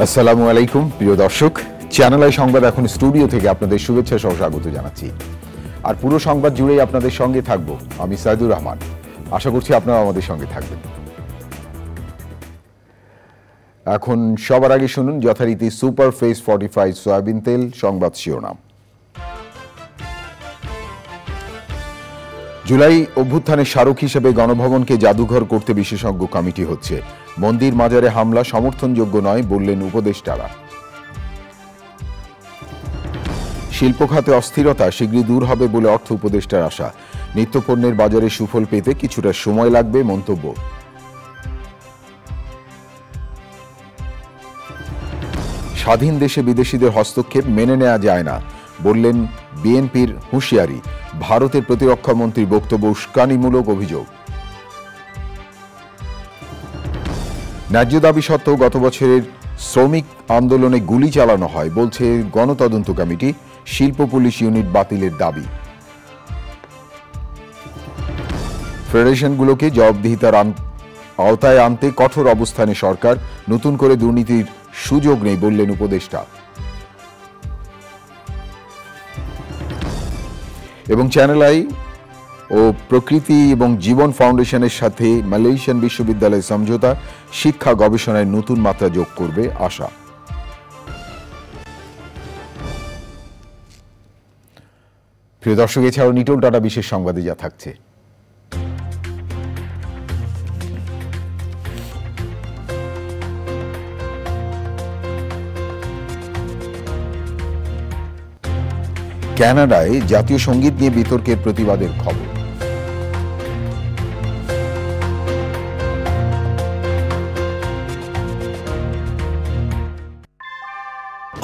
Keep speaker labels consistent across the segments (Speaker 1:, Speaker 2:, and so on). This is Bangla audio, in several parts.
Speaker 1: আসসালামু আলাইকুম প্রিয় দর্শক, চ্যানেল আই সংবাদ এখন স্টুডিও থেকে আপনাদের শুভেচ্ছা সহ স্বাগত জানাচ্ছি। আর পুরো সংবাদ জুড়েই আপনাদের সঙ্গে থাকব আমি সাইদুর রহমান। আশা করছি আপনারা আমাদের সঙ্গে থাকবেন। এখন সবার আগে শুনুন যথারীতি সুপার ফেস ফর্টিফাইড সয়াবিন তেল সংবাদ শিরোনাম। জুলাই অভ্যুত্থানের স্মারক হিসেবে গণভবনকে জাদুঘর করতে বিশেষজ্ঞ কমিটি হচ্ছে। মন্দির মাজারে হামলা সমর্থনযোগ্য নয় বললেন উপদেষ্টারা। শিল্প খাতে অস্থিরতা শীঘ্রই দূর হবে বলে অর্থ উপদেষ্টার আশা। নিত্যপণ্যের বাজারে সুফল পেতে কিছুটা সময় লাগবে মন্তব্য। স্বাধীন দেশে বিদেশিদের হস্তক্ষেপ মেনে নেওয়া যায় না বললেন বিএনপির হুঁশিয়ারি। ভারতের প্রতিরক্ষা মন্ত্রীর বক্তব্য উস্কানিমূলক অভিযোগ। ন্যায্য দাবি সত্ত্বেও গত বছরের শ্রমিক আন্দোলনে গুলি চালানো হয় বলছে গণতদন্ত কমিটি। শিল্প পুলিশ ইউনিট বাতিলের দাবি। ফেডারেশনগুলোকে জবাবদিহিতার আওতায় আনতে কঠোর অবস্থানে সরকার। নতুন করে দুর্নীতির সুযোগ নেই বললেন উপদেষ্টা। এবং চ্যানেল আই ও প্রকৃতি এবং জীবন ফাউন্ডেশনের সাথে মালয়েশিয়ান বিশ্ববিদ্যালয়ের সমঝোতা শিক্ষা গবেষণায় নতুন মাত্রা যোগ করবে আশা। প্রিয় দর্শক, এছাড়াও নিটোল টাটা বিশেষ সংবাদে যা থাকছে। কানাডায় জাতীয় সঙ্গীত নিয়ে বিতর্কের প্রতিবাদের খবর।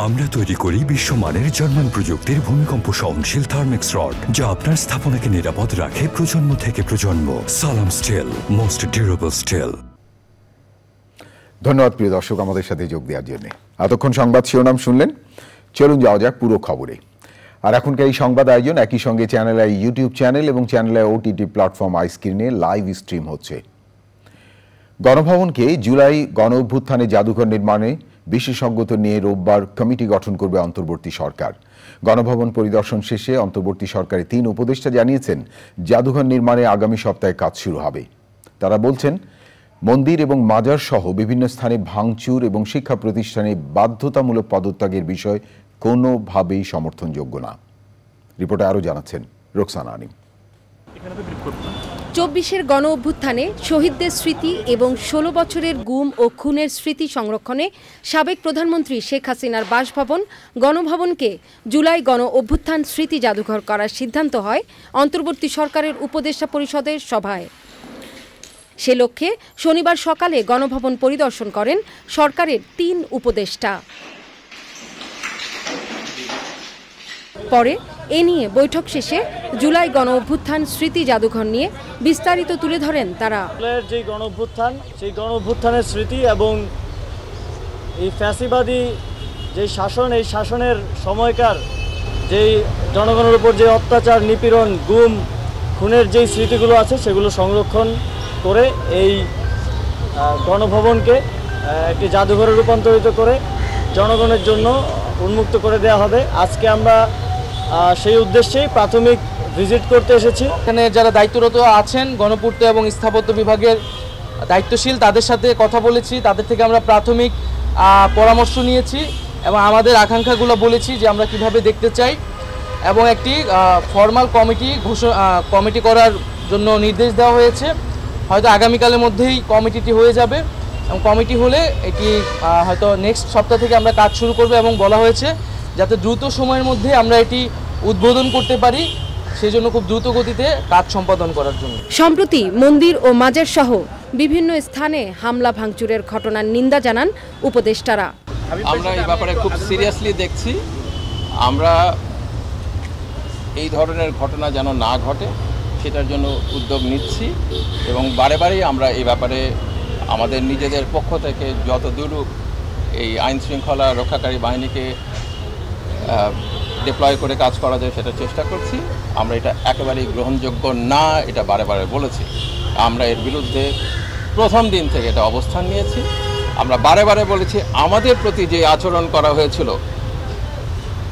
Speaker 2: আমরা তৈরি করি বিশ্বমানের জার্মান প্রযুক্তির ভূমিকম্প সহনশীল থার্মেক্স রড, যা আপনার স্থাপনাকে নিরাপদ রাখে প্রজন্ম থেকে প্রজন্ম। সালাম স্টিল, মোস্ট ডিউরেবল স্টিল।
Speaker 1: ধন্যবাদ প্রিয় দর্শক আমাদের সাথে যোগ দেওয়ার জন্য। এতক্ষণ সংবাদ শিরোনাম শুনলেন, চলুন যাওয়া যাক পুরো খবরে। আর এখনকার এই সংবাদ আয়োজন একই সঙ্গে চ্যানেল আই ইউটিউব চ্যানেল এবং চ্যানেল আই ওটিটি প্ল্যাটফর্ম আইস্ক্রিনে লাইভ স্ট্রিম হচ্ছে। গণভবনকে জুলাই গণ অভ্যুত্থানে জাদুঘর নির্মাণে বিশেষজ্ঞতা নিয়ে রোববার কমিটি গঠন করবে অন্তর্বর্তী সরকার। গণভবন পরিদর্শন শেষে অন্তর্বর্তী সরকারের 3 উপদেষ্টা জানিয়েছেন জাদুঘর নির্মাণে আগামী সপ্তাহে কাজ শুরু হবে। তারা বলছেন, মন্দির এবং মাজার সহ বিভিন্ন স্থানে ভাঙচুর এবং শিক্ষা প্রতিষ্ঠানে বাধ্যতামূলক পদত্যাগের বিষয় কোনোভাবেই সমর্থনযোগ্য না। রিপোর্টে আরও জানাচ্ছেন রোকসানা আনিম।
Speaker 3: 24-এর গণ অভ্যুত্থানে শহীদদের স্মৃতি এবং 16 বছরের গুম ও খুনের স্মৃতি সংরক্ষণে সাবেক প্রধানমন্ত্রী শেখ হাসিনার বাসভবন গণভবনকে জুলাই গণ অভ্যুত্থান স্মৃতি জাদুঘর করার সিদ্ধান্ত হয় অন্তর্বর্তী সরকারের উপদেষ্টা পরিষদের সভায়। সে লক্ষ্যে শনিবার সকালে গণভবন পরিদর্শন করেন সরকারের 3 উপদেষ্টা। পরে এ নিয়ে বৈঠক শেষে জুলাই গণ অভ্যুত্থান স্মৃতি জাদুঘর নিয়ে বিস্তারিত তুলে ধরেন তারা।
Speaker 4: যে গণ অভ্যুত্থান, সেই গণ অভ্যুত্থানের স্মৃতি এবং এই ফ্যাসিবাদী যে শাসন, এই শাসনের সময়কার যেই জনগণের উপর যে অত্যাচার, নিপীড়ন, গুম, খুনের যেই স্মৃতিগুলো আছে সেগুলো সংরক্ষণ করে এই গণভবনকে একটি জাদুঘরে রূপান্তরিত করে জনগণের জন্য উন্মুক্ত করে দেওয়া হবে। আজকে আমরা সেই উদ্দেশ্যেই প্রাথমিক ভিজিট করতে এসেছি।
Speaker 5: এখানে যারা দায়িত্বরত আছেন গণপূর্ত এবং স্থাপত্য বিভাগের দায়িত্বশীল, তাদের সাথে কথা বলেছি। তাদের থেকে আমরা প্রাথমিক পরামর্শ নিয়েছি এবং আমাদের আকাঙ্ক্ষাগুলো বলেছি যে আমরা কিভাবে দেখতে চাই, এবং একটি ফর্মাল কমিটি করার জন্য নির্দেশ দেওয়া হয়েছে। হয়তো আগামীকালের মধ্যেই কমিটিটি হয়ে যাবে এবং কমিটি হলে এটি হয়তো নেক্সট সপ্তাহ থেকে আমরা কাজ শুরু করব এবং বলা হয়েছে যাতে দ্রুত সময়ের মধ্যে আমরা এটি উদ্বোধন করতে পারি, সেই জন্য খুব দ্রুত গতিতে কাজ সম্পাদন করার জন্য।
Speaker 3: সম্প্রতি মন্দির ও মাজার সহ বিভিন্ন স্থানে হামলা ভাঙচুরের ঘটনার নিন্দা জানান উপদেষ্টারা।
Speaker 6: আমরা এই ব্যাপারে খুব সিরিয়াসলি দেখছি। আমরা এই ধরনের ঘটনা যেন না ঘটে সেটার জন্য উদ্যোগ নিচ্ছি এবং বারে বারেই আমরা এই ব্যাপারে আমাদের নিজেদের পক্ষ থেকে যত দূর এই আইন শৃঙ্খলা রক্ষাকারী বাহিনীকে ডিপ্লয় করে কাজ করা যায় সেটা চেষ্টা করছি। আমরা এটা একেবারেই গ্রহণযোগ্য না, এটা বারে বারে বলেছি। আমরা এর বিরুদ্ধে প্রথম দিন থেকে এটা অবস্থান নিয়েছি। আমরা বারে বারে বলেছি আমাদের প্রতি যে আচরণ করা হয়েছিল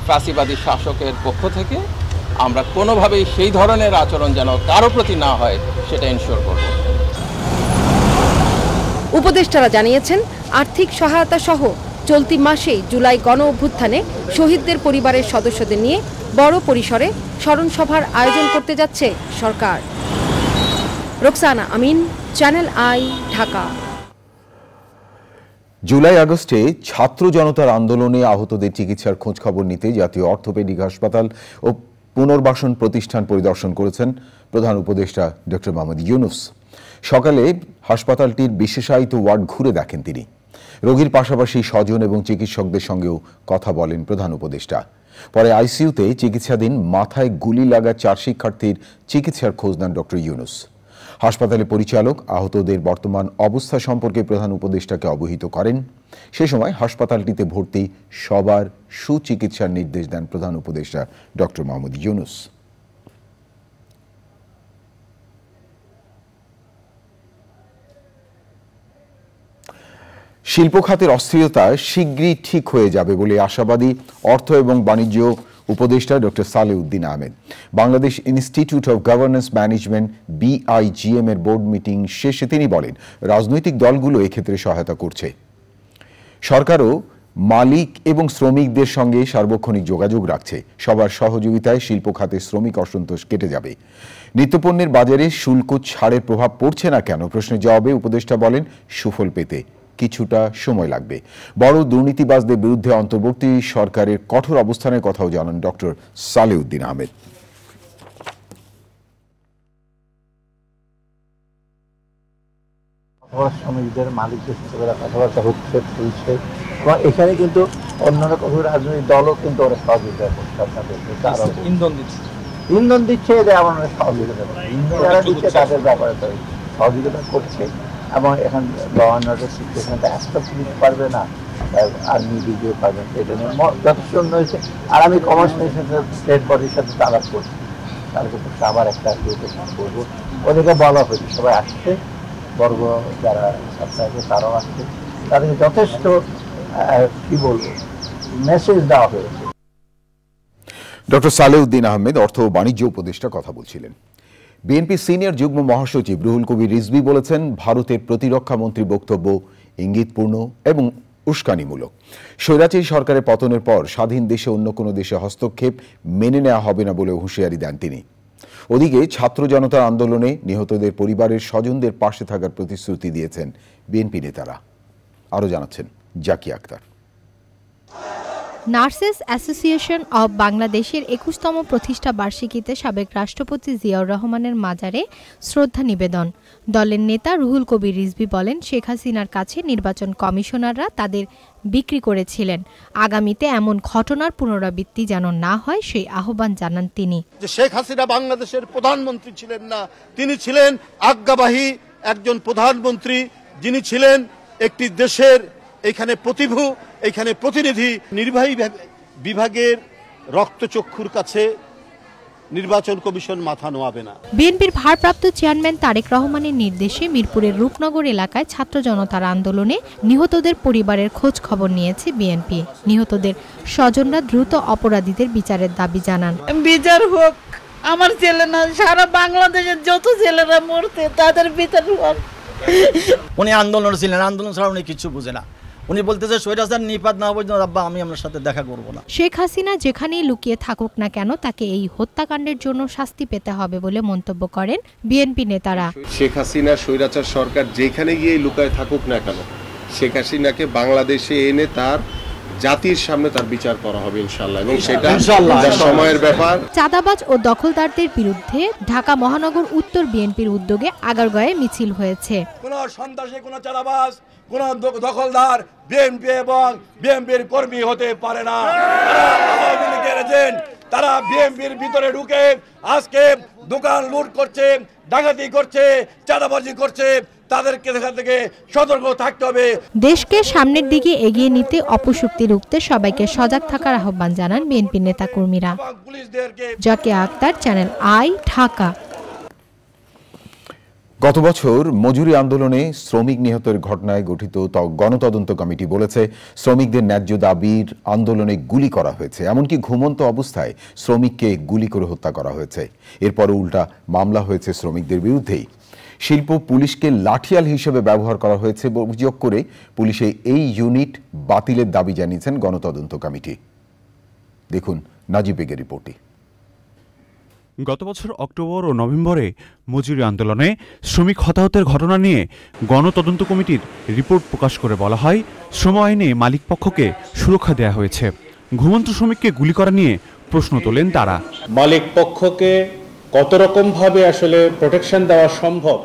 Speaker 6: ফ্যাসিবাদী শাসকের পক্ষ থেকে, আমরা কোনোভাবেই সেই ধরনের আচরণ যেন কারো প্রতি না হয় সেটা এনশিওর করব।
Speaker 3: উপদেষ্টারা জানিয়েছেন, আর্থিক সহায়তা সহ চলতি মাসেই জুলাই গণ অভ্যুত্থানে শহীদদের পরিবারের সদস্যদের নিয়ে বড় পরিসরে স্মরণ সভার আয়োজন করতে যাচ্ছে সরকার। রোকসানা আমিন, চ্যানেল আই, ঢাকা।
Speaker 1: জুলাই আগস্টে ছাত্র জনতার আন্দোলনে আহতদের চিকিৎসার খোঁজখবর নিতে জাতীয় অর্থোপেডিক হাসপাতাল ও পুনর্বাসন প্রতিষ্ঠান পরিদর্শন করেছেন প্রধান উপদেষ্টা ডক্টর মোহাম্মদ ইউনূস। সকালে হাসপাতালটির বিশেষায়িত ওয়ার্ড ঘুরে দেখেন তিনি। রোগীর পাশাপাশি স্বজন এবং চিকিৎসকদের সঙ্গেও কথা বলেন প্রধান উপদেষ্টা। পরে আইসিইউতে চিকিৎসাধীন মাথায় গুলি লাগা 4 শিক্ষার্থীর চিকিৎসার খোঁজ নেন ডক্টর ইউনূস। হাসপাতালের পরিচালক আহতদের বর্তমান অবস্থা সম্পর্কে প্রধান উপদেষ্টাকে অবহিত করেন। সে সময় হাসপাতালটিতে ভর্তি সবার সুচিকিৎসার নির্দেশ দেন প্রধান উপদেষ্টা ডক্টর মোহাম্মদ ইউনূস। শিল্প খাতের অস্থিরতা শীঘ্রই ঠিক হয়ে যাবে বলে আশাবাদী অর্থ এবং বাণিজ্য উপদেষ্টা doctor Salehuddin Ahmed. Bangladesh institute of governance management BIGM এর বোর্ড মিটিং শেষে তিনি বলেন, রাজনৈতিক দলগুলো এক্ষেত্রে সহায়তা করছে। সরকারও মালিক এবং শ্রমিকদের সঙ্গে সার্বক্ষণিক যোগাযোগ রাখছে। সবার সহযোগিতায় শিল্প খাতে শ্রমিক অসন্তোষ কেটে যাবে। নিত্যপণ্যের বাজারে শুল্ক ছাড়ের প্রভাব পড়ছে না কেন প্রশ্নের জবাবে উপদেষ্টা বলেন, সুফল পেতে কিছুটা সময় লাগবে। বড় দুর্নীতিবাজদের বিরুদ্ধে অন্তর্বর্তী সরকারের কঠোর অবস্থানের কথাও জানান ডক্টর সালেউদ্দিন আহমেদ।
Speaker 7: শ্রমিকদের মালিকদের সাথে কথাবার্তা হচ্ছে, চলছে, এবং এখানে কিন্তু অন্যান্য কঠোর রাজনৈতিক দলও কিন্তু ওরা সহযোগিতা করছে। আপনাদের ইন্ধন দিচ্ছে, এদের এমন সহযোগিতা যারা দিচ্ছে তাদের ব্যাপারে তো সহযোগিতা করছে। এবং এখন ল অ্যান্ড অর্ডার সিচুয়েশনটা অ্যাসপেক্ট দিতে পারবে না, আর্মি দিতে পারবে, এটা নিয়ে যথেষ্ট উন্নয়ন হয়েছে। আর আমি কমার্স মিনিস্টার স্টেট বডির সাথে আলাপ করছি, তাদেরকে আবার একটা করবো। ওদেরকে বলা হয়েছে, সবাই আসছে, বর্গ যারা সাপ্তাহে তারাও আসছে, তাদেরকে যথেষ্ট কি বলবো মেসেজ দেওয়া হয়েছে।
Speaker 1: ডক্টর সালেউদ্দিন আহমেদ অর্থ ও বাণিজ্য উপদেষ্টা কথা বলছিলেন। বিএনপি সিনিয়র যুগ্ম মহাসচিব রুহুল কবির রিজভী বলেছেন, ভারতের প্রতিরক্ষা মন্ত্রীর বক্তব্য ইঙ্গিতপূর্ণ এবং উস্কানিমূলক। স্বৈরাচারী সরকারের পতনের পর স্বাধীন দেশে অন্য কোনো দেশে হস্তক্ষেপ মেনে নেওয়া হবে না বলে হুঁশিয়ারি দেন তিনি। ওদিকে ছাত্র জনতার আন্দোলনে নিহতদের পরিবারের স্বজনদের পাশে থাকার প্রতিশ্রুতি দিয়েছেন বিএনপি নেতারা। আরও জানাচ্ছেন Zakia Akter.
Speaker 8: Nurses association of বাংলাদেশের 21তম প্রতিষ্ঠা বার্ষিকীতে সাবেক রাষ্ট্রপতি জিয়াউর রহমানের মাজারে শ্রদ্ধা নিবেদন। দলের নেতা রুহুল কবির রিজভী বলেন, শেখ হাসিনার কাছে নির্বাচন কমিশনাররা তাদের বিক্রি করেছিলেন। আগামীতে এমন ঘটনার পুনরাবৃত্তি যেন না হয় সেই আহ্বান জানান তিনি।
Speaker 9: যে শেখ হাসিনা বাংলাদেশের প্রধানমন্ত্রী ছিলেন না, তিনি ছিলেন আজ্ঞাবাহী একজন প্রধানমন্ত্রী, যিনি ছিলেন একটি দেশের এখানে প্রতিভু, এখানে প্রতিনিধি। নির্বাহী বিভাগের রক্তচক্ষুর কাছে নির্বাচন কমিশন মাথা নোয়াবে না।
Speaker 8: বিএনপির ভারপ্রাপ্ত চেয়ারম্যান তারেক রহমানের নির্দেশে মিরপুরের রূপনগর এলাকায় ছাত্র জনতার আন্দোলনে নিহতদের পরিবারের খোঁজ খবর নিয়েছে বিএনপি। নিহতদের স্বজনরা দ্রুত অপরাধীদের বিচারের দাবি জানান।
Speaker 10: বিচার হোক, আমার ছেলে না, সারা বাংলাদেশের যত ছেলেরা মরতে তাদের বিচার হোক।
Speaker 11: উনি আন্দোলন ছিলেন, আন্দোলন ছাড়া উনি কিছু বুঝে না। উনি বলতেছে স্বৈরাচার নিপাত না পর্যন্ত আব্বা আমি আপনার সাথে দেখা করব না।
Speaker 8: শেখ হাসিনা যেখানেই লুকিয়ে থাকুক না কেন, তাকে এই হত্যাকাণ্ডের জন্য শাস্তি পেতে হবে বলে মন্তব্য করেন বিএনপি নেতারা।
Speaker 12: শেখ হাসিনা স্বৈরাচার সরকার যেখানে গিয়ে লুকায় থাকুক না কেন, শেখ হাসিনাকে বাংলাদেশে এনে তার জাতির সামনে তার বিচার করা হবে ইনশাআল্লাহ, এবং সেটা সময়ের ব্যাপার।
Speaker 8: চাঁদাবাজ ও দখলদারদের বিরুদ্ধে ঢাকা মহানগর উত্তর বিএনপির উদ্যোগে আগারগাঁয়ে মিছিল হয়েছে।
Speaker 13: কোন সন্ত্রাসী, কোন চাঁদাবাজ, কোন দখলদার বিএনপি এবং বিএনপির কর্মী হতে পারে না। আওয়ামী লীগের এজেন্ট, তারা বিএনপির ভিতরে ঢুকে আজকে দোকান লুট করছে, ডাকাতি করছে, চাঁদাবাজি করছে। তাদেরকে এখান থেকে সতর্ক থাকতে হবে।
Speaker 8: দেশকে সামনের দিকে এগিয়ে নিতে অপশক্তি রুখতে সবাইকে সজাগ থাকার আহ্বান জানান বিএনপি নেতাকর্মীরা। Zakia Akter, channel I, Dhaka.
Speaker 1: গত বছর মজুরি আন্দোলনে শ্রমিক নিহতের ঘটনায় গঠিত গণতদন্ত কমিটি বলেছে শ্রমিকদের ন্যায্য দাবির আন্দোলনে গুলি করা হয়েছে, এমনকি ঘুমন্ত অবস্থায় শ্রমিককে গুলি করে হত্যা করা হয়েছে। এরপরও উল্টা মামলা হয়েছে শ্রমিকদের বিরুদ্ধেই। শিল্প পুলিশকে লাঠিয়াল হিসেবে ব্যবহার করা হয়েছে অভিযোগ করে পুলিশে এই ইউনিট বাতিলের দাবি জানিয়েছেন গণতদন্ত কমিটি। দেখুন নাজিব বেগের রিপোর্টে।
Speaker 14: গত বছর অক্টোবর ও নভেম্বরে মজুরি আন্দোলনে শ্রমিক হতাহতের ঘটনা নিয়ে গণতদন্ত কমিটির রিপোর্ট প্রকাশ করে বলা হয়, শ্রম আইনে মালিকপক্ষকে সুরক্ষা দেওয়া হয়েছে। ঘুমন্ত শ্রমিককে গুলি করা নিয়ে প্রশ্ন তোলেন তারা।
Speaker 15: মালিকপক্ষকে কত রকমভাবে আসলে প্রোটেকশন দেওয়া সম্ভব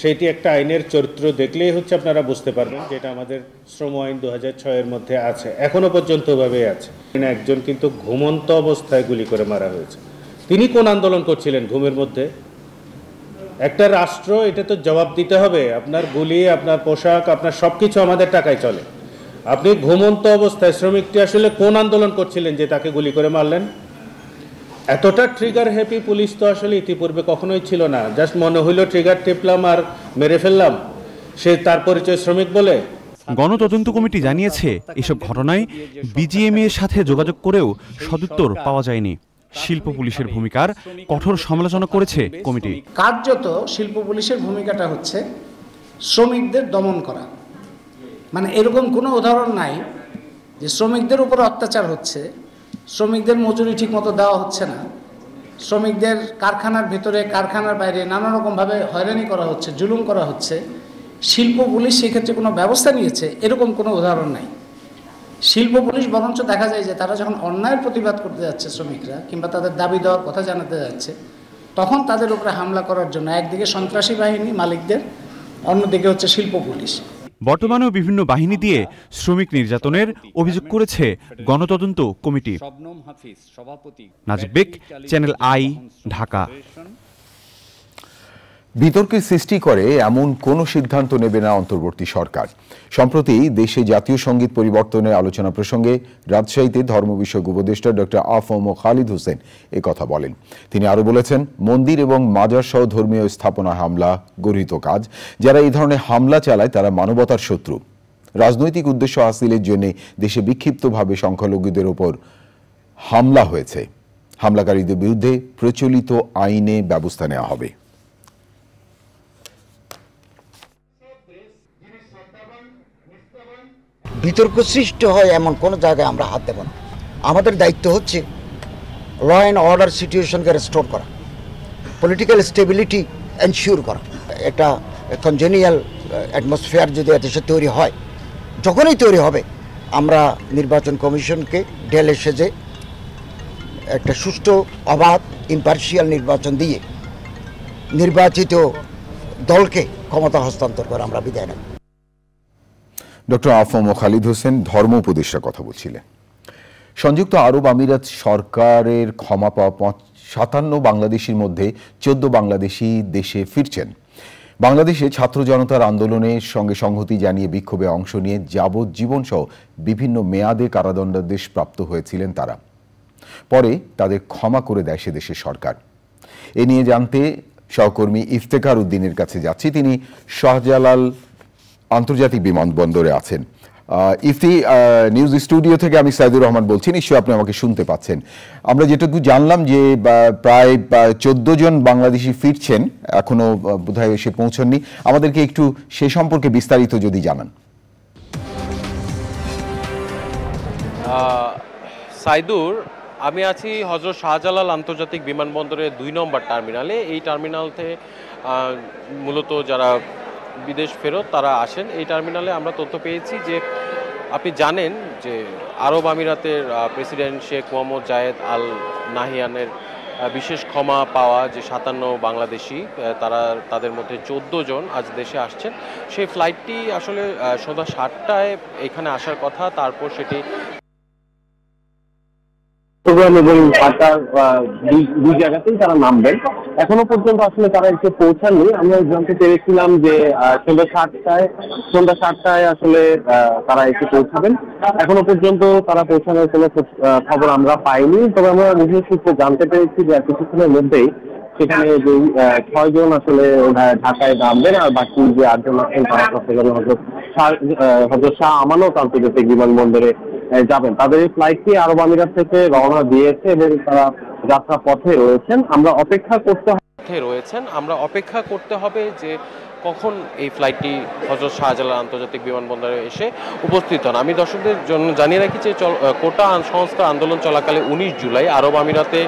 Speaker 15: সেটি একটা আইনের চরিত্র দেখলেই হচ্ছে আপনারা বুঝতে পারবেন, যেটা আমাদের শ্রম আইন 2006-এর মধ্যে আছে, এখনো পর্যন্ত ওভাবেই আছে। একজন কিন্তু ঘুমন্ত অবস্থায় গুলি করে মারা হয়েছে। তিনি কোন আন্দোলন করছিলেন ঘুমের মধ্যে? একটা রাষ্ট্র এটা তো জবাব দিতে হবে। আপনার গুলি, আপনার পোশাক, আপনার সবকিছু আমাদের টাকায় চলে। আপনি ঘুমন্ত অবস্থায় শ্রমিকটি আসলে কোন আন্দোলন করছিলেন যে তাকে গুলি করে মারলেন? এতটা ট্রিগার হ্যাপি পুলিশ তো আসলে ইতিপূর্বে কখনোই ছিল না। জাস্ট মনে হইল ট্রিগার টিপলাম আর মেরে ফেললাম, সে তার পরিচয় শ্রমিক বলে।
Speaker 14: গণতদন্ত কমিটি জানিয়েছে এসব ঘটনায় বিজিএমই এর সাথে যোগাযোগ করেও সদুত্তর পাওয়া যায়নি। শিল্প পুলিশের ভূমিকার কঠোর সমালোচনা করেছে কমিটি।
Speaker 16: কার্যত শিল্প পুলিশের ভূমিকাটা হচ্ছে শ্রমিকদের দমন করা। মানে এরকম কোনো উদাহরণ নাই যে শ্রমিকদের উপর অত্যাচার হচ্ছে, শ্রমিকদের মজুরি ঠিকমতো দেওয়া হচ্ছে না, শ্রমিকদের কারখানার ভিতরে কারখানার বাইরে নানা রকমভাবে হয়রানি করা হচ্ছে, জুলুম করা হচ্ছে, শিল্প পুলিশ সেক্ষেত্রে কোনো ব্যবস্থা নিয়েছে, এরকম কোনো উদাহরণ নাই। শিল্প পুলিশ বরঞ্চ দেখা যায় যে তারা যখন অন্যায়ের প্রতিবাদ করতে যাচ্ছে শ্রমিকরা, কিংবা তাদের দাবি দেওয়ার কথা জানাতে যাচ্ছে, তখন তাদের উপরে হামলা করার জন্য একদিকে সন্ত্রাসী বাহিনী মালিকদের, অন্যদিকে হচ্ছে শিল্প পুলিশ।
Speaker 14: বর্তমানেও বিভিন্ন বাহিনী দিয়ে শ্রমিক নির্যাতনের অভিযোগ করেছে গণতদন্ত কমিটি। Najib Beg, Channel I, Dhaka.
Speaker 1: বিতর্কের সৃষ্টি করে এমন কোনো সিদ্ধান্ত নেবে না অন্তর্বর্তী সরকার। সম্প্রতি দেশে জাতীয় সঙ্গীত পরিবর্তনের আলোচনা প্রসঙ্গে রাজশাহীতে ধর্ম বিষয়ক উপদেষ্টা ডক্টর আ.ফ.ম. খালিদ হোসেন একথা বলেন। তিনি আরও বলেছেন, মন্দির এবং মাজার সহ ধর্মীয় স্থাপনা হামলা গর্হিত কাজ। যারা এই ধরনের হামলা চালায় তারা মানবতার শত্রু। রাজনৈতিক উদ্দেশ্য হাসিলের জন্য দেশে বিক্ষিপ্তভাবে সংখ্যালঘুদের ওপর হামলা হয়েছে। হামলাকারীদের বিরুদ্ধে প্রচলিত আইনে ব্যবস্থা নেওয়া হবে।
Speaker 17: বিতর্ক সৃষ্টি হয় এমন কোনো জায়গায় আমরা হাত দেব না। আমাদের দায়িত্ব হচ্ছে ল অ্যান্ড অর্ডার সিচুয়েশনকে রেস্টোর করা, পলিটিক্যাল স্টেবিলিটি এনশিওর করা। একটা কনজেনিয়াল অ্যাটমসফিয়ার যদি দেশে তৈরি হয়, যখনই তৈরি হবে, আমরা নির্বাচন কমিশনকে ঢেলে সেজে একটা সুষ্ঠু, অবাধ, ইম্পার্শিয়াল নির্বাচন দিয়ে নির্বাচিত দলকে ক্ষমতা হস্তান্তর করে আমরা বিদায় নেব।
Speaker 1: ডক্টর আ.ফ.ম. খালিদ হোসেন ধর্ম উপদেষ্টার কথা বলছিলেন। সংযুক্ত আরব আমিরাত সরকারের ক্ষমা পাওয়া 57 বাংলাদেশির মধ্যে 14 বাংলাদেশি দেশে ফিরছেন। বাংলাদেশে ছাত্র জনতার আন্দোলনের সঙ্গে সংহতি জানিয়ে বিক্ষোভে অংশ নিয়ে যাবজ্জীবন সহ বিভিন্ন মেয়াদে কারাদণ্ডাদেশ প্রাপ্ত হয়েছিলেন তারা। পরে তাদের ক্ষমা করে দেয় সে দেশের সরকার। এ নিয়ে জানতে সহকর্মী ইফতেখার উদ্দিনের কাছে যাচ্ছি। তিনি শাহজালাল আন্তর্জাতিক বিমানবন্দরে আছেন। ইফতি, নিউজ স্টুডিও থেকে আমি সাইদুর রহমান বলছি। নিশ্চয়ই আপনি আমাকে শুনতে পাচ্ছেন। আমরা যেটুকু জানলাম যে প্রায় 14 জন বাংলাদেশি ফিরছেন, এখনো বোধহয় এসে পৌঁছননি। আমাদেরকে একটু সে সম্পর্কে বিস্তারিত যদি জানান।
Speaker 18: সাইদুর, আমি আছি হযরত শাহজালাল আন্তর্জাতিক বিমানবন্দরের 2 নম্বর টার্মিনালে। এই টার্মিনাল থেকে মূলত যারা বিদেশ ফেরত তারা আসেন। এই টার্মিনালে আমরা তথ্য পেয়েছি যে আপনি জানেন যে আরব আমিরাতের প্রেসিডেন্ট শেখ মোহাম্মদ জায়েদ আল নাহিয়ানের বিশেষ ক্ষমা পাওয়া যে 57 বাংলাদেশি, তাদের মধ্যে 14 জন আজ দেশে আসছেন। সেই ফ্লাইটটি আসলে সন্ধ্যা 7টায় এখানে আসার কথা, তারপর সেটি
Speaker 19: চট্টগ্রাম এবং ঢাকা দুই জায়গাতেই তারা নামবেন। এখনো পর্যন্ত আসলে তারা এসে পৌঁছাননি। আমরা জানতে পেরেছিলাম যে সন্ধ্যা 7টায় আসলে তারা এসে পৌঁছাবেন। এখনো পর্যন্ত তারা পৌঁছানোর কোনো খবর আমরা পাইনি। তবে আমরা বিভিন্ন সূত্রে জানতে পেরেছি যে কিছুক্ষণের মধ্যেই সেখানে যে 6 জন আসলে ঢাকায় নামবেন, আর বাকি যে 8 জন আছেন তারা চট্টগ্রামে হযরত শাহ আমানত আন্তর্জাতিক বিমানবন্দরে যাবেন। তাদের এই ফ্লাইটটি আরব আমিরাত থেকে রওনা দিয়েছে এবং তারা যাত্রা পথে রয়েছেন। আমরা অপেক্ষা করতে হবে যে কখন এই ফ্লাইটটি হযরত শাহজালাল আন্তর্জাতিক বিমানবন্দরে এসে উপস্থিত হন। আমি দর্শকদের জন্য জানিয়ে রাখি যে কোটা সংস্কার আন্দোলন চলাকালে 19 জুলাই আরব আমিরাতে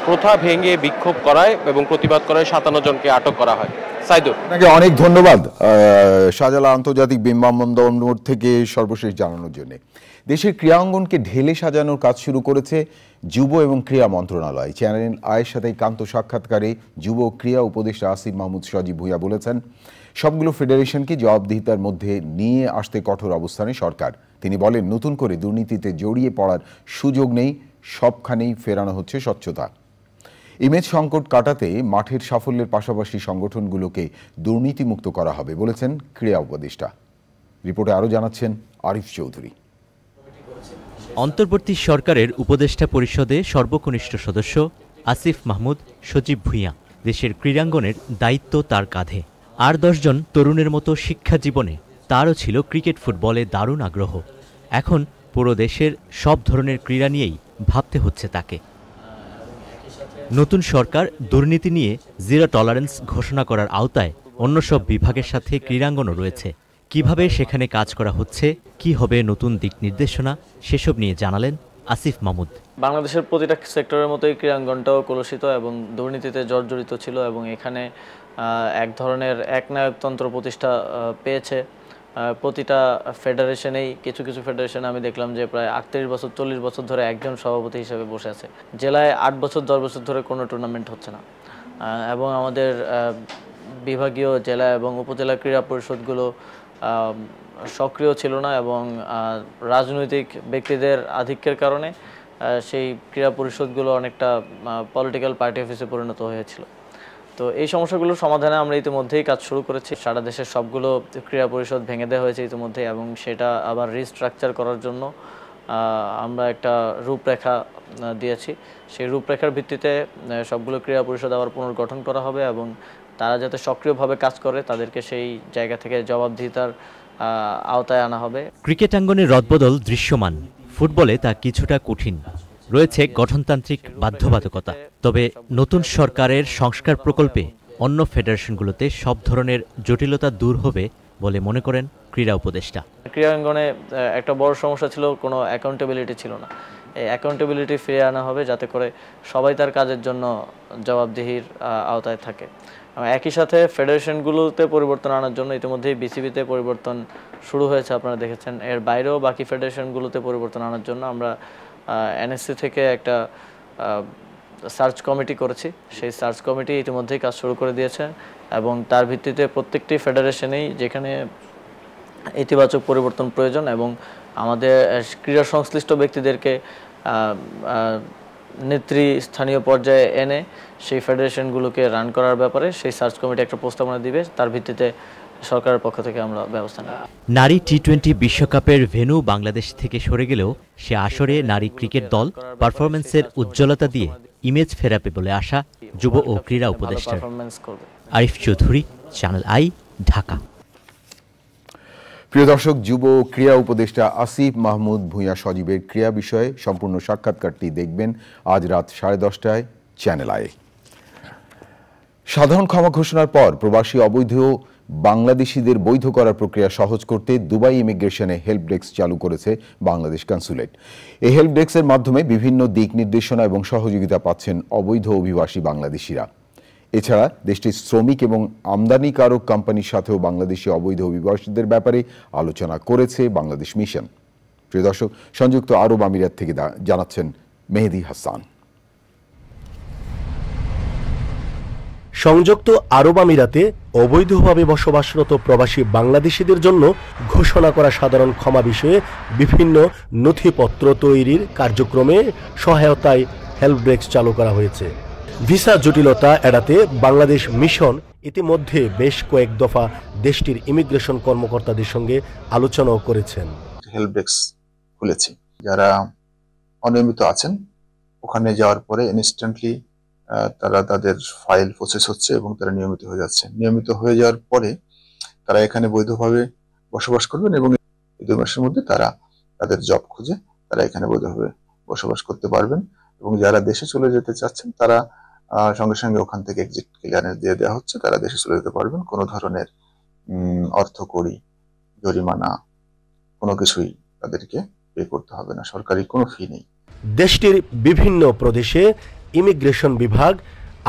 Speaker 19: প্রথা ভেঙে বিক্ষোভ করায় এবং প্রতিবাদ করায় 57 জনকে আটক করা হয়। সাইদুর,
Speaker 1: আপনাকে অনেক ধন্যবাদ শাহজালাল আন্তর্জাতিক বিমানবন্দর থেকে সর্বশেষ জানানোর জন্য। দেশের ক্রীড়াঙ্গনকে ঢেলে সাজানোর কাজ শুরু করেছে যুব এবং ক্রীড়া মন্ত্রণালয়। চ্যানেল আয়ের সাথে একান্ত সাক্ষাৎকারে যুব ক্রীড়া উপদেষ্টা আসিফ মাহমুদ সজীব ভুঁইয়া বলেছেন, সবগুলো ফেডারেশনকে জবাবদিহিতার মধ্যে নিয়ে আসতে কঠোর অবস্থানে সরকার। তিনি বলেন, নতুন করে দুর্নীতিতে জড়িয়ে পড়ার সুযোগ নেই, সবখানেই ফেরানো হচ্ছে স্বচ্ছতা। ইমেজ সংকট কাটাতে মাঠের সাফল্যের পাশাপাশি সংগঠনগুলোকে দুর্নীতিমুক্ত করা হবে বলেছেন ক্রীড়া উপদেষ্টা। রিপোর্টে আরও জানাচ্ছেন আরিফ চৌধুরী।
Speaker 20: অন্তর্বর্তী সরকারের উপদেষ্টা পরিষদে সর্বকনিষ্ঠ সদস্য আসিফ মাহমুদ সজীব ভুঁইয়া। দেশের ক্রীড়াঙ্গনের দায়িত্ব তার কাঁধে। আর 10 জন তরুণের মতো শিক্ষা জীবনে তারও ছিল ক্রিকেট ফুটবলে দারুণ আগ্রহ। এখন পুরো দেশের সব ধরনের ক্রীড়া নিয়েই ভাবতে হচ্ছে তাকে। নতুন সরকার দুর্নীতি নিয়ে জিরো টলারেন্স ঘোষণা করার আওতায় অন্য সব বিভাগের সাথে ক্রীড়াঙ্গনও রয়েছে। কিভাবে সেখানে কাজ করা হচ্ছে, কি হবে নতুন দিক নির্দেশনা, সেসব নিয়ে জানালেন আসিফ মাহমুদ।
Speaker 4: বাংলাদেশের প্রতিটা সেক্টরের মতোই ক্রীড়াঙ্গনটাও কলুষিত এবং দুর্নীতিতে জর্জরিত ছিল এবং এখানে এক ধরনের একনায়কতন্ত্র প্রতিষ্ঠা পেয়েছে। প্রতিটা ফেডারেশনেই কিছু ফেডারেশনে আমি দেখলাম যে প্রায় 38 বছর 40 বছর ধরে একজন সভাপতি হিসেবে বসে আছে। জেলায় 8 বছর 10 বছর ধরে কোনো টুর্নামেন্ট হচ্ছে না এবং আমাদের বিভাগীয় জেলা এবং উপজেলা ক্রীড়া পরিষদগুলো সক্রিয় ছিল না এবং রাজনৈতিক ব্যক্তিদের আধিক্যের কারণে সেই ক্রীড়া পরিষদগুলো অনেকটা পলিটিক্যাল পার্টি অফিসে পরিণত হয়েছিল। তো এই সমস্যাগুলোর সমাধানে আমরা ইতিমধ্যেই কাজ শুরু করেছি। সারা দেশের সবগুলো ক্রীড়া পরিষদ ভেঙে দেওয়া হয়েছে ইতিমধ্যেই এবং সেটা আবার রিস্ট্রাকচার করার জন্য আমরা একটা রূপরেখা দিয়েছি। সেই রূপরেখার ভিত্তিতে সবগুলো ক্রীড়া পরিষদ আবার পুনর্গঠন করা হবে এবং তারা যাতে সক্রিয়ভাবে কাজ করে তাদেরকে সেই জায়গা থেকে জবাবদিহিতার আওতায় আনা হবে।
Speaker 20: ক্রিকেট আঙ্গনের রদবদল দৃশ্যমান, ফুটবলে তা কিছুটা কঠিন। রয়েছে গঠনতান্ত্রিক বাধ্যবাধকতা। তবে নতুন সরকারের সংস্কার প্রকল্পে অন্য ফেডারেশনগুলোতে সব ধরনের জটিলতা দূর হবে বলে মনে করেন ক্রীড়া উপদেষ্টা।
Speaker 4: ক্রীড়াঙ্গনে একটা বড় সমস্যা ছিল, কোনো অ্যাকাউন্টেবিলিটি ছিল না। এই অ্যাকাউন্টেবিলিটি ফিরিয়ে আনা হবে যাতে করে সবাই তার কাজের জন্য জবাবদিহির আওতায় থাকে। একই সাথে ফেডারেশনগুলোতে পরিবর্তন আনার জন্য ইতিমধ্যেই বিসিবিতে পরিবর্তন শুরু হয়েছে, আপনারা দেখেছেন। এর বাইরেও বাকি ফেডারেশনগুলোতে পরিবর্তন আনার জন্য আমরা এনএসসি থেকে একটা সার্চ কমিটি করেছি। সেই সার্চ কমিটি ইতিমধ্যেই কাজ শুরু করে দিয়েছে এবং তার ভিত্তিতে প্রত্যেকটি ফেডারেশনেই যেখানে ইতিবাচক পরিবর্তন প্রয়োজন এবং আমাদের ক্রীড়া সংশ্লিষ্ট ব্যক্তিদেরকে নেতৃস্থানীয় পর্যায়ে এনে সেই ফেডারেশনগুলোকে রান করার ব্যাপারে সেই সার্চ কমিটি একটা প্রস্তাবনা দিবে। তার ভিত্তিতে সরকারের পক্ষ থেকে আমরা ব্যবস্থা নেব।
Speaker 20: নারী টি-20 বিশ্বকাপের ভেন্যু বাংলাদেশ থেকে সরে গেলেও সে আসরে নারী ক্রিকেট দল পারফরম্যান্সের উজ্জ্বলতা দিয়ে ইমেজ ফেরাবে বলে আশা যুব ও ক্রীড়া উপদেষ্টার। Arif Chowdhury, channel I, Dhaka.
Speaker 1: প্রিয় দর্শক, যুব ক্রীড়া উপদেষ্টা আসিফ মাহমুদ ভুঁইয়া সজীবের ক্রীড়া বিষয়ে সম্পূর্ণ সাক্ষাৎকারটি দেখবেন আজ রাত 10:30টায় চ্যানেল আই। সাধারণ ক্ষমা ঘোষণার পর প্রবাসী অবৈধ বাংলাদেশিদের বৈধ করার প্রক্রিয়া সহজ করতে দুবাই ইমিগ্রেশনে হেল্প ডেস্ক চালু করেছে বাংলাদেশ কনস্যুলেট। এই হেল্প ডেস্কের মাধ্যমে বিভিন্ন দিক নির্দেশনা এবং সহযোগিতা পাচ্ছেন অবৈধ অভিবাসী বাংলাদেশিরা। এছাড়া দেশটির শ্রমিক এবং আমদানিকারক কোম্পানির সাথেও বাংলাদেশি অবৈধ অভিবাসীদের ব্যাপারে আলোচনা করেছে বাংলাদেশ মিশন। প্রিয় দর্শক, সংযুক্ত আরব আমিরাত থেকে জানাচ্ছেন মেহেদি হাসান।
Speaker 21: সংযুক্ত আরব আমিরাতে অবৈধভাবে বসবাসরত প্রবাসী বাংলাদেশিদের জন্য ঘোষণা করা সাধারণ ক্ষমা বিষয়ে বিভিন্ন নথিপত্র তৈরির কার্যক্রমে সহায়তায় হেল্প ডেস্ক চালু করা হয়েছে। ভিসা জটিলতা এড়াতে বাংলাদেশ মিশন ইতিমধ্যে বেশ কয়েক দফা দেশটির ইমিগ্রেশন কর্মকর্তাদের সঙ্গে আলোচনাও করেছেন।
Speaker 22: হেল্প ডেস্ক খুলেছি, যারা অনিয়মিত আছেন ওখানে যাওয়ার পরে ইনস্ট্যান্টলি
Speaker 2: তারা তাদের ফাইল প্রসেস হচ্ছে এবং তারা নিয়মিত হয়ে যাচ্ছে। নিয়মিত হয়ে যাওয়ার পরে তারা এখানে বৈধভাবে বসবাস করবেন এবং এই 2 মাসের মধ্যে তারা তাদের জব খুঁজে তারা এখানে বৈধভাবে বসবাস করতে পারবেন এবং যারা দেশে চলে যেতে চাচ্ছেন তারা সঙ্গে সঙ্গে ওখান থেকে এক্সিট ক্লিয়ারেন্স দিয়ে দেওয়া হচ্ছে, তারা দেশে চলে যেতে পারবেন। কোনো ধরনের অর্থকড়ি, জরিমানা কোনো কিছুই তাদেরকে পে করতে হবে না, সরকারি কোনো ফি নেই।
Speaker 21: দেশটির বিভিন্ন প্রদেশে ইমিগ্রেশন বিভাগ,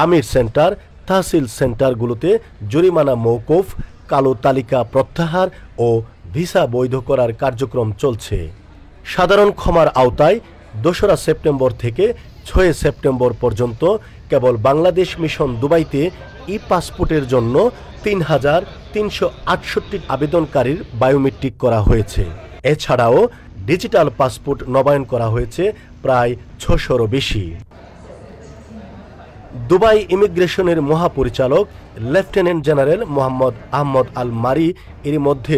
Speaker 21: আমির সেন্টার, তহসিল সেন্টারগুলোতে জরিমানা মওকুফ, কালো তালিকা প্রত্যাহার ও ভিসা বৈধ করার কার্যক্রম চলছে। সাধারণ ক্ষমার আওতায় 2রা সেপ্টেম্বর থেকে 6 সেপ্টেম্বর পর্যন্ত কেবল বাংলাদেশ মিশন দুবাইতে ই-পাসপোর্টের জন্য 3,368 আবেদনকারীর বায়োমেট্রিক করা হয়েছে। এছাড়াও ডিজিটাল পাসপোর্ট নবায়ন করা হয়েছে প্রায় 600-রও বেশি। দুবাই ইমিগ্রেশনের মহাপরিচালক লেফটেন্যান্ট জেনারেল মোহাম্মদ আহমদ আল মারি এর মধ্যে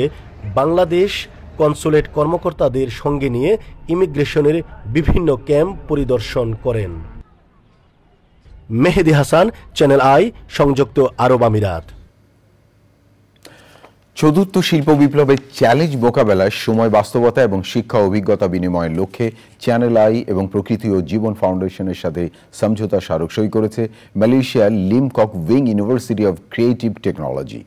Speaker 21: বাংলাদেশ কনসুলেট কর্মকর্তাদের সঙ্গে নিয়ে ইমিগ্রেশনের বিভিন্ন ক্যাম্প পরিদর্শন করেন। মেহেদি হাসান, চ্যানেল আই, সংযুক্ত আরব আমিরাত।
Speaker 1: চতুর্থ শিল্প বিপ্লবের চ্যালেঞ্জ মোকাবেলায় সময় বাস্তবতা এবং শিক্ষা অভিজ্ঞতা বিনিময়ের লক্ষ্যে চ্যানেল আই এবং প্রকৃতি ও জীবন ফাউন্ডেশনের সাথে সমঝোতা স্মারক সই করেছে মালয়েশিয়ার Limkokwing University of Creative Technology.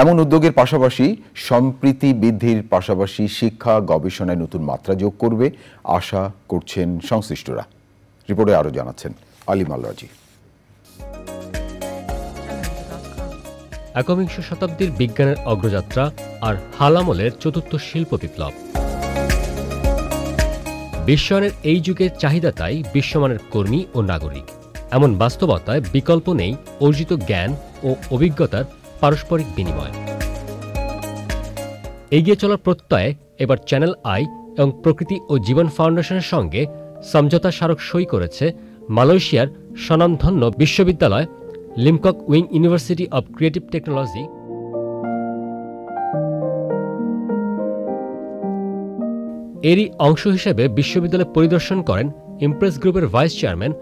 Speaker 1: এমন উদ্যোগের পাশাপাশি সম্প্রীতি বৃদ্ধির পাশাপাশি শিক্ষা গবেষণায় নতুন মাত্রা যোগ করবে আশা করছেন সংশ্লিষ্টরা। রিপোর্টে আরও জানাচ্ছেন আলিম আল রাজি।
Speaker 22: একবিংশ শতাব্দীর বিজ্ঞানের অগ্রযাত্রা আর হাল আমলের চতুর্থ শিল্প বিপ্লব। বিশ্বায়নের এই যুগের চাহিদা তাই বিশ্বমানের কর্মী ও নাগরিক। এমন বাস্তবতায় বিকল্প নেই অর্জিত জ্ঞান ও অভিজ্ঞতার পারস্পরিক বিনিময়। এগিয়ে চলার প্রত্যয়ে এবার চ্যানেল আই এবং প্রকৃতি ও জীবন ফাউন্ডেশনের সঙ্গে সমঝোতা স্মারক সই করেছে মালয়েশিয়ার স্বনামধন্য বিশ্ববিদ্যালয় Limkokwing University of Creative Technology. এরই অংশ হিসেবে বিশ্ববিদ্যালয় পরিদর্শন করেন ইমপ্রেস গ্রুপের ভাইস চেয়ারম্যান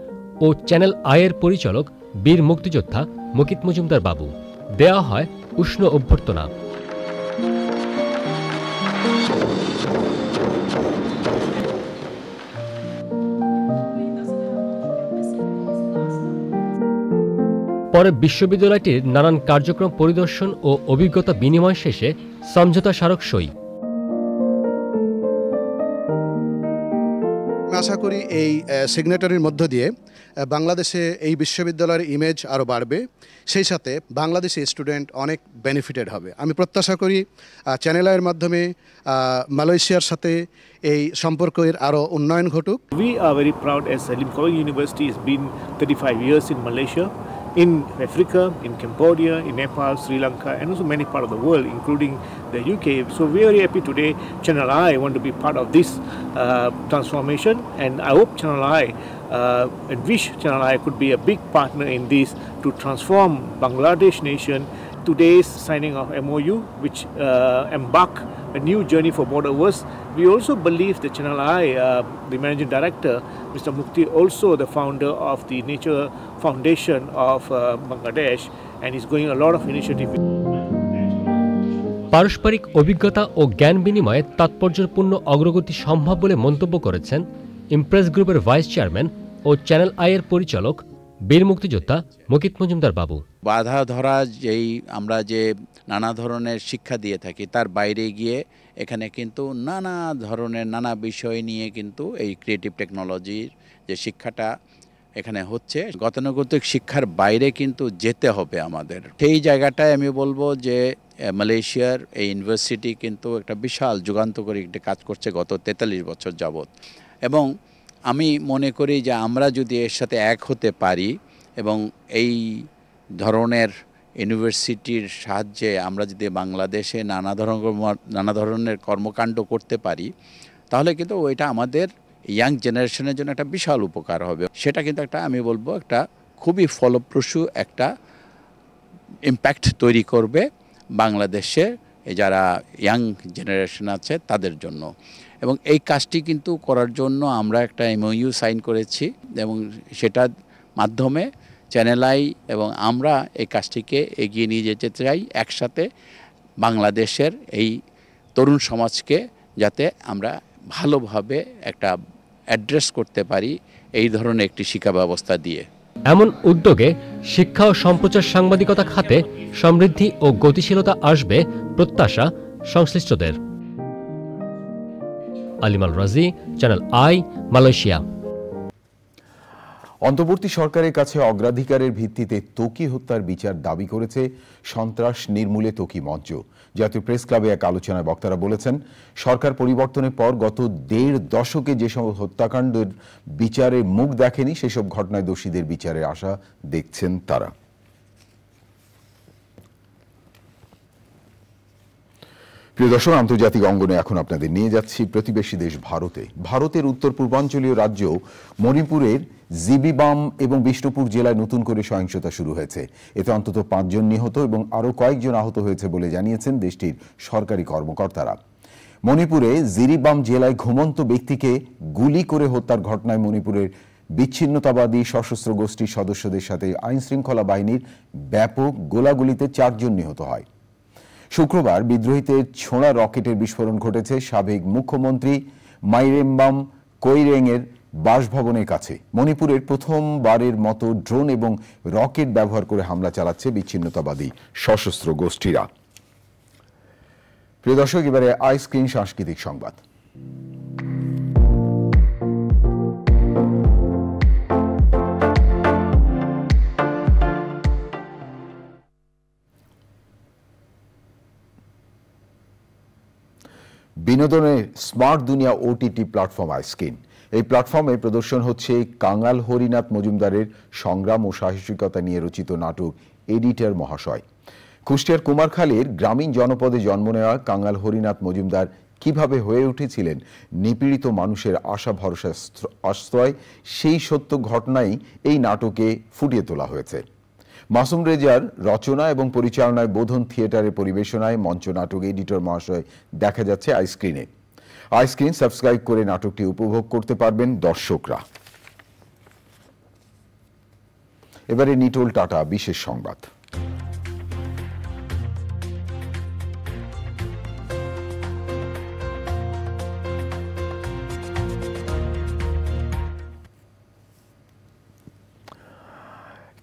Speaker 22: ও চ্যানেল আইয়ের পরিচালক বীর মুক্তিযোদ্ধা মুকিত মজুমদার বাবু। দেয়া হয় উষ্ণ অভ্যর্থনা। পরে বিশ্ববিদ্যালয়টির নানান কার্যক্রম পরিদর্শন ও অভিজ্ঞতা বিনিময় শেষে সমঝোতা স্মারক সই।
Speaker 23: আশা করি এই সিগনেটারির মধ্য দিয়ে বাংলাদেশে এই বিশ্ববিদ্যালয়ের ইমেজ আরও বাড়বে, সেই সাথে বাংলাদেশি স্টুডেন্ট অনেক বেনিফিটেড হবে। আমি প্রত্যাশা করি চ্যানেল আইয়ের মাধ্যমে মালয়েশিয়ার সাথে এই সম্পর্কের আরও উন্নয়ন ঘটুক।
Speaker 24: We are very proud as Limkok University has been 35 years in Malaysia, in Africa, in Cambodia, in Nepal, Sri Lanka, and also many parts of the world, including the UK. So we are very happy today. Channel I want to be part of this transformation, and I hope Channel I and wish Channel I could be a big partner in this to transform Bangladesh nation. Today's signing of MOU, which embark a new journey for both of us. We also believe that Channel I, the managing director, Mr. Mukti, also the founder of the Nature Foundation of Bangladesh, and is going a lot of initiative.
Speaker 22: পারস্পরিক অভিজ্ঞতা ও জ্ঞান বিনিময়ে তাৎপর্যপূর্ণ অগ্রগতি সম্ভব বলে মন্তব্য করেছেন ইমপ্রেস গ্রুপের ভাইস চেয়ারম্যান ও চ্যানেল আইয়ের পরিচালক বীর মুক্তিযোদ্ধা মুকিত মজুমদার বাবু।
Speaker 25: বাধা ধরা যেই আমরা যে নানা ধরনের শিক্ষা দিয়ে থাকি তার বাইরে গিয়ে এখানে কিন্তু নানা ধরনের নানা বিষয় নিয়ে কিন্তু এই ক্রিয়েটিভ টেকনোলজির যে শিক্ষাটা এখানে হচ্ছে, গতানুগতিক শিক্ষার বাইরে কিন্তু যেতে হবে আমাদের। সেই জায়গাটায় আমি বলবো যে মালয়েশিয়ার এই ইউনিভার্সিটি কিন্তু একটা বিশাল যুগান্তকারী একটি কাজ করছে গত 43 বছর যাবৎ, এবং আমি মনে করি যে আমরা যদি এর সাথে এক হতে পারি এবং এই ধরনের ইউনিভার্সিটির সাহায্যে আমরা যদি বাংলাদেশে নানা ধরনের কর্মকাণ্ড করতে পারি, তাহলে কিন্তু ওইটা আমাদের ইয়াং জেনারেশনের জন্য একটা বিশাল উপকার হবে। সেটা কিন্তু একটা আমি বলবো একটা খুবই ফলপ্রসূ একটা ইম্প্যাক্ট তৈরি করবে বাংলাদেশে যারা ইয়াং জেনারেশন আছে তাদের জন্য। এবং এই কাজটি কিন্তু করার জন্য আমরা একটা MOU সাইন করেছি, এবং সেটার মাধ্যমে চ্যানেল আই এবং আমরা এই কাজটিকে এগিয়ে নিয়ে যেতে চাই একসাথে বাংলাদেশের এই তরুণ সমাজকে যাতে আমরা ভালোভাবে একটা অ্যাড্রেস করতে পারি এই ধরনের একটি শিক্ষা ব্যবস্থা দিয়ে।
Speaker 22: এমন উদ্যোগে শিক্ষা ও সম্প্রচার সাংবাদিকতা খাতে সমৃদ্ধি ও গতিশীলতা আসবে প্রত্যাশা সংশ্লিষ্টদের। আলিমাল রাজি, চ্যানেল আই, মালয়েশিয়া।
Speaker 1: অন্তর্বর্তী সরকারের কাছে অগ্রাধিকারের ভিত্তিতে ত্বকী হত্যার বিচার দাবি করেছে সন্ত্রাস নির্মূলে ত্বকী মঞ্চ। জাতীয় প্রেস ক্লাবে এক আলোচনায় বক্তারা বলেছেন, সরকার পরিবর্তনের পর গত ১.৫ দশকে যেসব হত্যাকাণ্ডের বিচারের মুখ দেখেনি সেসব ঘটনায় দোষীদের বিচারের আশা দেখছেন তারা। প্রিয় দর্শক, আন্তর্জাতিক অঙ্গনে এখন আপনাদের নিয়ে যাচ্ছি প্রতিবেশী দেশ ভারতে। ভারতের উত্তর পূর্বাঞ্চলীয় রাজ্য মণিপুরের জিবিবাম এবং বিষ্ণুপুর জেলায় নতুন করে সহিংসতা শুরু হয়েছে। এতে অন্তত ৫ জন নিহত এবং আরও কয়েকজন আহত হয়েছে বলে জানিয়েছেন দেশটির সরকারি কর্মকর্তারা। মণিপুরে জিরিবাম জেলায় ঘুমন্ত ব্যক্তিকে গুলি করে হত্যার ঘটনায় মণিপুরের বিচ্ছিন্নতাবাদী সশস্ত্র গোষ্ঠীর সদস্যদের সাথে আইনশৃঙ্খলা বাহিনীর ব্যাপক গোলাগুলিতে ৪ জন নিহত হয়। শুক্রবার বিদ্রোহীদের ছোঁড়া রকেটের বিস্ফোরণ ঘটেছে সাবেক মুখ্যমন্ত্রী মাইরেম্বাম কৈরেংয়ের বাসভবনের কাছে। মণিপুরের প্রথমবারের মতো ড্রোন এবং রকেট ব্যবহার করে হামলা চালাচ্ছে বিচ্ছিন্নতাবাদী সশস্ত্র গোষ্ঠীরা। প্রিয় দর্শক, এবারে আইস্ক্রিন সাংস্কৃতিক সংবাদ। বিনোদনের স্মার্ট দুনিয়া ওটিটি প্ল্যাটফর্ম আইস্ক্রিন। এই প্ল্যাটফর্মে প্রদর্শন হচ্ছে কাঙাল হরিনাথ মজুমদারের সংগ্রাম ও সাহসিকতা নিয়ে রচিত নাটক এডিটর মহাশয়। কুষ্টিয়ার কুমারখালীর গ্রামীণ জনপদে জন্ম নেওয়া কাঙাল হরিনাথ মজুমদার কিভাবে হয়ে উঠেছিলেন নিপীড়িত মানুষের আশা ভরসা আশ্রয়, সেই সত্য ঘটনাই এই নাটকে ফুটিয়ে তোলা হয়েছে। মাসুম রেজার রচনা এবং পরিচালনায় বোধন থিয়েটারের পরিবেশনায় মঞ্চ নাটক এডিটর মহাশয় দেখা যাচ্ছে আইস্ক্রিনে। আইস্ক্রিন সাবস্ক্রাইব করে নাটকটি উপভোগ করতে পারবেন দর্শকরা। এবারে নিটোল টাটা বিশেষ সংবাদ।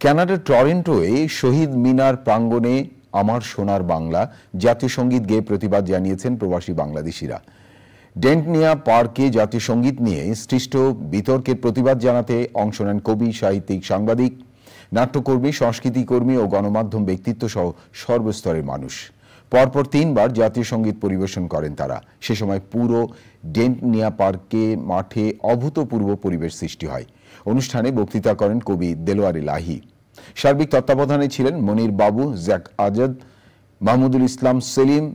Speaker 1: কানাডার টরন্টোয় শহীদ মিনার প্রাঙ্গণে আমার সোনার বাংলা জাতীয় সঙ্গীত গেয়ে প্রতিবাদ জানিয়েছেন প্রবাসী বাংলাদেশিরা। ডেন্টনিয়া পার্কে জাতীয় সঙ্গীত নিয়ে সৃষ্ট বিতর্কের প্রতিবাদ জানাতে অংশ নেন কবি, সাহিত্যিক, সাংবাদিক, নাট্যকর্মী, সংস্কৃতিকর্মী ও গণমাধ্যম ব্যক্তিত্ব সহ সর্বস্তরের মানুষ। পরপর ৩ বার জাতীয় সঙ্গীত পরিবেশন করেন তারা। সে সময় পুরো ডেন্টনিয়া পার্কে মাঠে অভূতপূর্ব পরিবেশ সৃষ্টি হয়। অনুষ্ঠানে বক্তৃতা করেন কবি দেলোয়ার ইলাহি। সার্বিক তত্ত্বাবধানে ছিলেন মনির বাবু, জ্যাক আজাদ, মাহমুদুল ইসলাম সেলিম,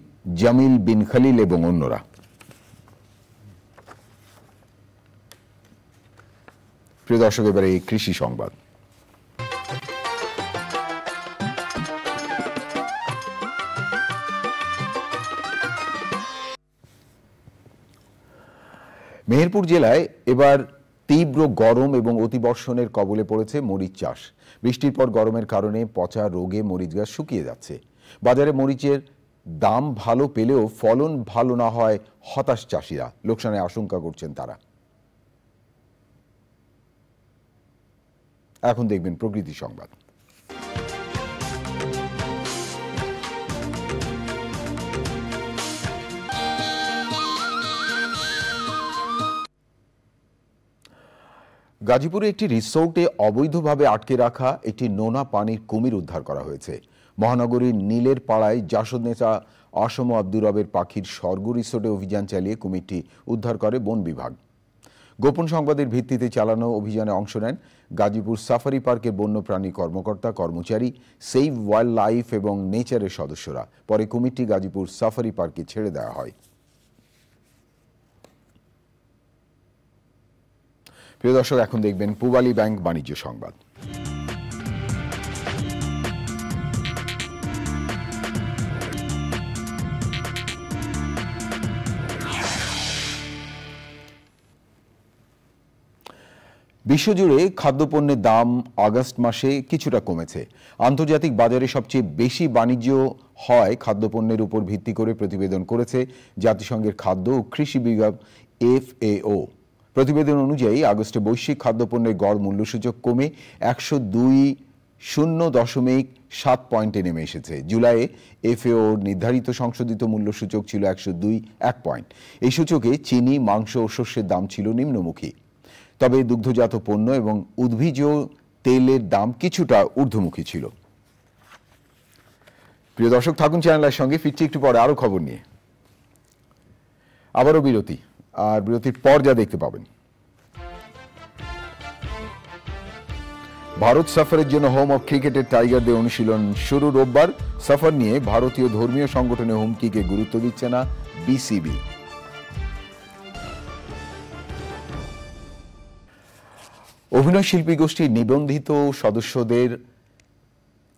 Speaker 1: জামিল বিন খলিল এবং অন্যরা। প্রিয় দর্শক, এবারে কৃষি সংবাদ। মেহেরপুর জেলায় এবার তীব্র গরম এবং অতিবর্ষণের কবলে পড়েছে মরিচ চাষ। বৃষ্টির পর গরমের কারণে পচা রোগে মরিচ গাছ শুকিয়ে যাচ্ছে। বাজারে মরিচের দাম ভালো পেলেও ফলন ভালো না হয় হতাশ চাষিরা। লোকসানের আশঙ্কা করছেন তারা। এখন দেখবেন প্রকৃতি সংবাদ। গাজীপুরে একটি রিসোর্টে অবৈধভাবে আটকে রাখা একটি নোনা পানির কুমির উদ্ধার করা হয়েছে। মহানগরীর নীলের পাড়ায় জাসদ নেতা আসম আব্দুর রবের পাখির স্বর্গ রিসোর্টে অভিযান চালিয়ে কুমিরটি উদ্ধার করে বন বিভাগ। গোপন সংবাদের ভিত্তিতে চালানো অভিযানে অংশ নেন গাজীপুর সাফারি পার্কের বন্যপ্রাণী কর্মকর্তা, কর্মচারী, সেভ ওয়াইল্ড লাইফ এবং নেচারের সদস্যরা। পরে কুমিরটি গাজীপুর সাফারি পার্কে ছেড়ে দেওয়া হয়। প্রিয় দর্শক, এখন দেখবেন পূবালী ব্যাংক বাণিজ্য সংবাদ। বিশ্বজুড়ে খাদ্যপণ্যের দাম আগস্ট মাসে কিছুটা কমেছে। আন্তর্জাতিক বাজারে সবচেয়ে বেশি বাণিজ্য হয় খাদ্যপণ্যের উপর ভিত্তি করে প্রতিবেদন করেছে জাতিসংঘের খাদ্য ও কৃষি বিভাগ FAO। প্রতিবেদন অনুযায়ী আগস্টে বৈশ্বিক খাদ্যপণ্যের গড় মূল্যসূচক কমে 102.7 পয়েন্টে নেমে এসেছে। জুলাইয়ে FAO নির্ধারিত সংশোধিত মূল্যসূচক ছিল 102.1 পয়েন্ট। এই সূচকে চিনি, মাংস ও শস্যের দাম ছিল নিম্নমুখী। তবে দুগ্ধজাত পণ্য এবং উদ্ভিজ তেলের দাম কিছুটা ঊর্ধ্বমুখী ছিল। প্রিয় দর্শক, থাকুন চ্যানেলের সঙ্গে, ফিরছি একটু পরে আরো খবর নিয়ে। আবারও বিরতি, আর বিরতির পর যা দেখতে পাবেন। ভারত সফরের জন্য হোম অফ ক্রিকেটের টাইগারদের অনুশীলন শুরু রোববার। সফর নিয়ে ভারতীয় ধর্মীয় সংগঠনের হুমকিকে গুরুত্ব দিচ্ছে না BCB। অভিনয় শিল্পী গোষ্ঠীর নিবন্ধিত সদস্যদের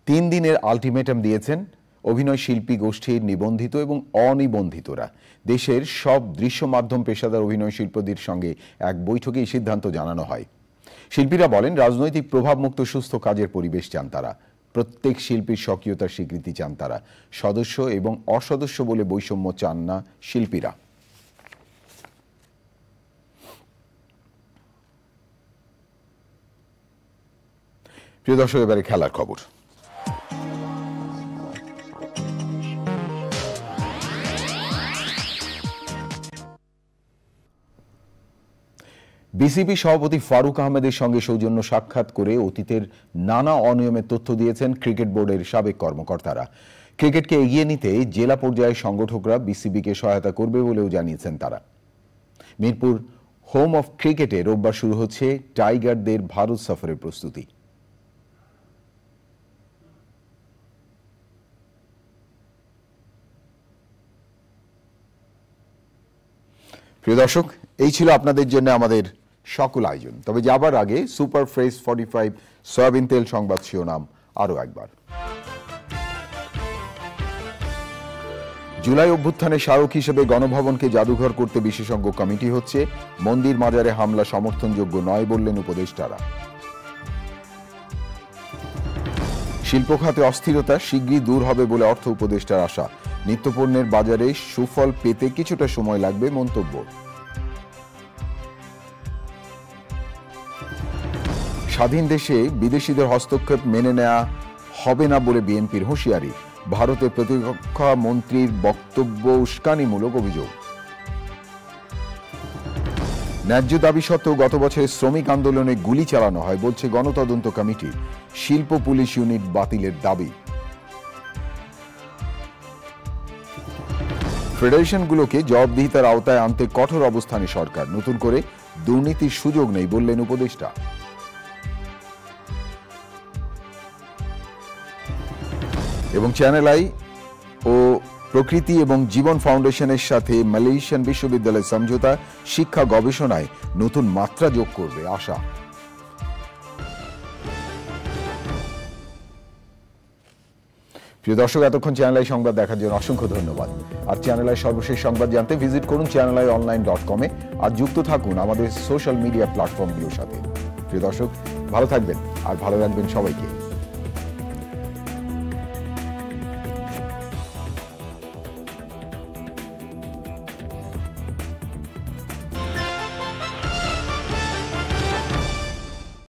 Speaker 1: 3 দিনের আলটিমেটাম দিয়েছেন অভিনয় শিল্পী গোষ্ঠীর নিবন্ধিত এবং অনিবন্ধিতরা। দেশের সব দৃশ্য মাধ্যম পেশাদার অভিনয় শিল্পীদের সঙ্গে এক বৈঠকে এই সিদ্ধান্ত জানানো হয়। শিল্পীরা বলেন, রাজনৈতিক প্রভাবমুক্ত সুস্থ কাজের পরিবেশ চান তারা। প্রত্যেক শিল্পীর স্বকীয়তার স্বীকৃতি চান তারা। সদস্য এবং অসদস্য বলে বৈষম্য চান না শিল্পীরা। প্রিয় দর্শক, এবারে খেলার খবর। বিসিবি সভাপতি ফারুক আহমেদের সঙ্গে সৌজন্য সাক্ষাৎ করে অতীতের নানা অনিয়মের তথ্য দিয়েছেন ক্রিকেট বোর্ডের সাবেক কর্মকর্তারা। ক্রিকেটকে এগিয়ে নিতে জেলা পর্যায়ের সংগঠকরা বিসিবিকে সহায়তা করবে বলেও জানিয়েছেন তারা। মিরপুর হোম অফ ক্রিকেটে রোববার শুরু হচ্ছে টাইগারদের ভারত সফরের প্রস্তুতি। প্রিয় দর্শক, এই ছিল আপনাদের জন্য আমাদের সকল আয়োজন। তবে যাবার আগে সুপার ফ্রেশ 45 সয়াবিন তেল সংবাদ শিরোনাম আরো একবার। জুলাই অভ্যুত্থানে স্মারক হিসেবে গণভবনকে জাদুঘর করতে বিশেষজ্ঞ কমিটি হচ্ছে। মন্দির মাজারে হামলা সমর্থনযোগ্য নয় বললেন উপদেষ্টারা। শিল্প খাতে অস্থিরতা শীঘ্রই দূর হবে বলে অর্থ উপদেষ্টার আশা। নিত্যপণ্যের বাজারে সুফল পেতে কিছুটা সময় লাগবে মন্তব্য। স্বাধীন দেশে বিদেশিদের হস্তক্ষেপ মেনে নেওয়া হবে না বলে বিএনপির হুঁশিয়ারি। ভারতের প্রতিরক্ষা মন্ত্রীর বক্তব্য উস্কানিমূলক অভিযোগ। ন্যায্য দাবি সত্ত্বেও গত বছরের শ্রমিক আন্দোলনে গুলি চালানো হয় বলছে গণতদন্ত কমিটি। শিল্প পুলিশ ইউনিট বাতিলের দাবি। ফেডারেশনগুলোকে জবাবদিহিতার আওতায় আনতে কঠোর অবস্থানে সরকার। নতুন করে দুর্নীতির সুযোগ নেই বললেন উপদেষ্টা। এবং চ্যানেল আই ও প্রকৃতি এবং জীবন ফাউন্ডেশনের সাথে মালয়েশিয়ান বিশ্ববিদ্যালয়ের সমঝোতা শিক্ষা গবেষণায় নতুন মাত্রা যোগ করবে আশা। প্রিয় দর্শক, এতক্ষণ চ্যানেল আই সংবাদ দেখার জন্য অসংখ্য ধন্যবাদ। আর চ্যানেল আই সর্বশেষ সংবাদ জানতে ভিজিট করুন channelionline.com-এ আর যুক্ত থাকুন আমাদের সোশ্যাল মিডিয়া প্ল্যাটফর্মগুলোর সাথে। প্রিয় দর্শক, ভালো থাকবেন আর ভালো রাখবেন সবাইকে।